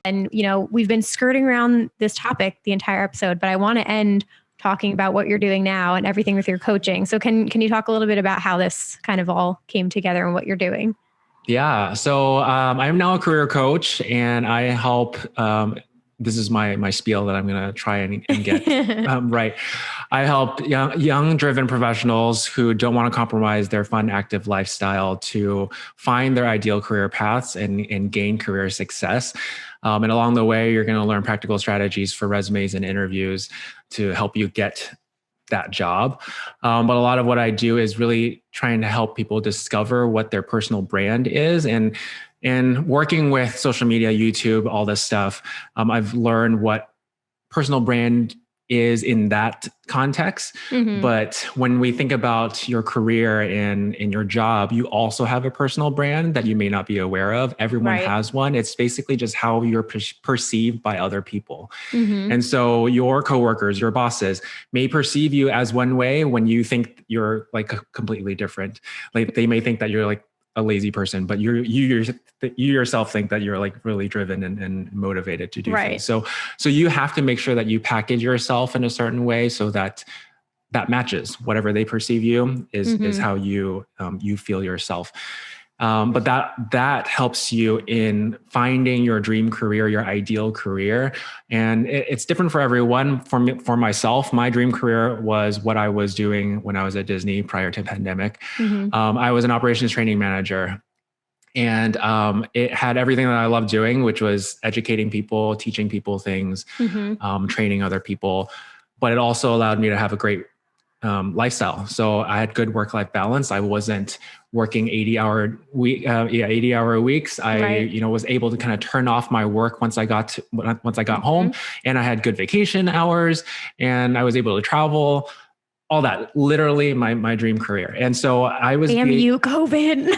And, we've been skirting around this topic the entire episode, but I want to end talking about what you're doing now and everything with your coaching. So can you talk a little bit about how this kind of all came together and what you're doing? Yeah. So I'm now a career coach, and I help. This is my spiel that I'm going to try and get right. I help young driven professionals who don't want to compromise their fun, active lifestyle to find their ideal career paths and gain career success. And along the way, you're going to learn practical strategies for resumes and interviews to help you get that job. But a lot of what I do is really trying to help people discover what their personal brand is. And working with social media, YouTube, all this stuff, I've learned what personal brand is in that context. Mm-hmm. But when we think about your career and in your job, you also have a personal brand that you may not be aware of. Everyone has one. It's basically just how you're perceived by other people. Mm-hmm. And so your coworkers, your bosses may perceive you as one way when you think you're like completely different. Like they may think that you're like a lazy person, but you yourself think that you're like really driven and motivated to do things. So you have to make sure that you package yourself in a certain way so that matches whatever they perceive you is how you feel yourself. But that helps you in finding your dream career, your ideal career. And it's different for everyone. For myself, my dream career was what I was doing when I was at Disney prior to pandemic. Mm-hmm. I was an operations training manager. And it had everything that I loved doing, which was educating people, teaching people things, training other people. But it also allowed me to have a great lifestyle. So I had good work-life balance. I wasn't working 80-hour weeks. I was able to kind of turn off my work once I got home, and I had good vacation hours, and I was able to travel. All that, literally my dream career. And so I was... Damn you, COVID.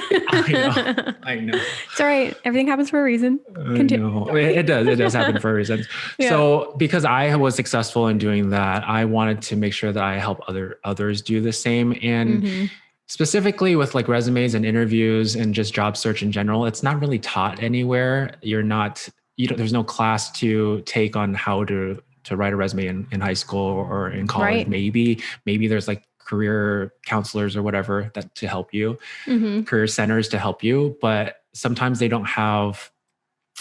I know. It's all right. Everything happens for a reason. No, it does happen for a reason. Yeah. So because I was successful in doing that, I wanted to make sure that I help others do the same. And specifically with like resumes and interviews and just job search in general, it's not really taught anywhere. There's no class to take on how to write a resume in high school or in college. Maybe there's like career counselors or whatever that to help you, career centers to help you, but sometimes they don't have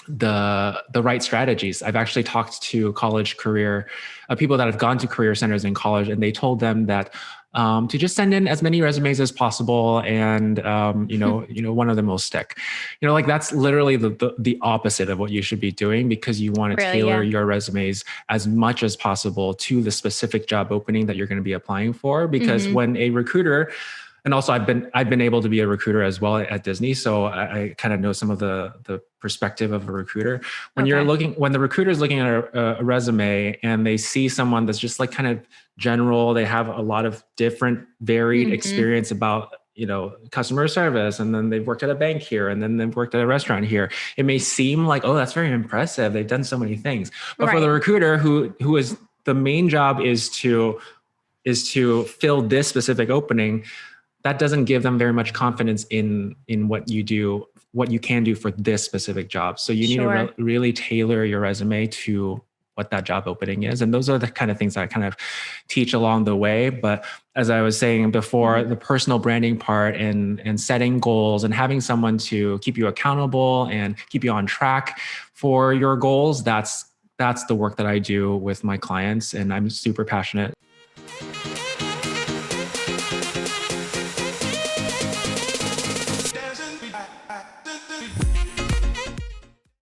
the right strategies. I've actually talked to college career people that have gone to career centers in college, and they told them that to just send in as many resumes as possible, and one of them will stick. Like that's literally the opposite of what you should be doing, because you want to tailor your resumes as much as possible to the specific job opening that you're going to be applying for. Because when a recruiter, and also I've been able to be a recruiter as well at Disney, so I kind of know some of the perspective of a recruiter. When the recruiter is looking at a resume and they see someone that's just like kind of general, they have a lot of different varied experience about customer service, and then they've worked at a bank here, and then they've worked at a restaurant here. It may seem like, oh, that's very impressive, they've done so many things. But for the recruiter who is the main job is to fill this specific opening, that doesn't give them very much confidence in what you do, what you can do for this specific job. So you need to really tailor your resume to what that job opening is. And those are the kind of things that I kind of teach along the way. But as I was saying before, the personal branding part and setting goals and having someone to keep you accountable and keep you on track for your goals, that's the work that I do with my clients. And I'm super passionate.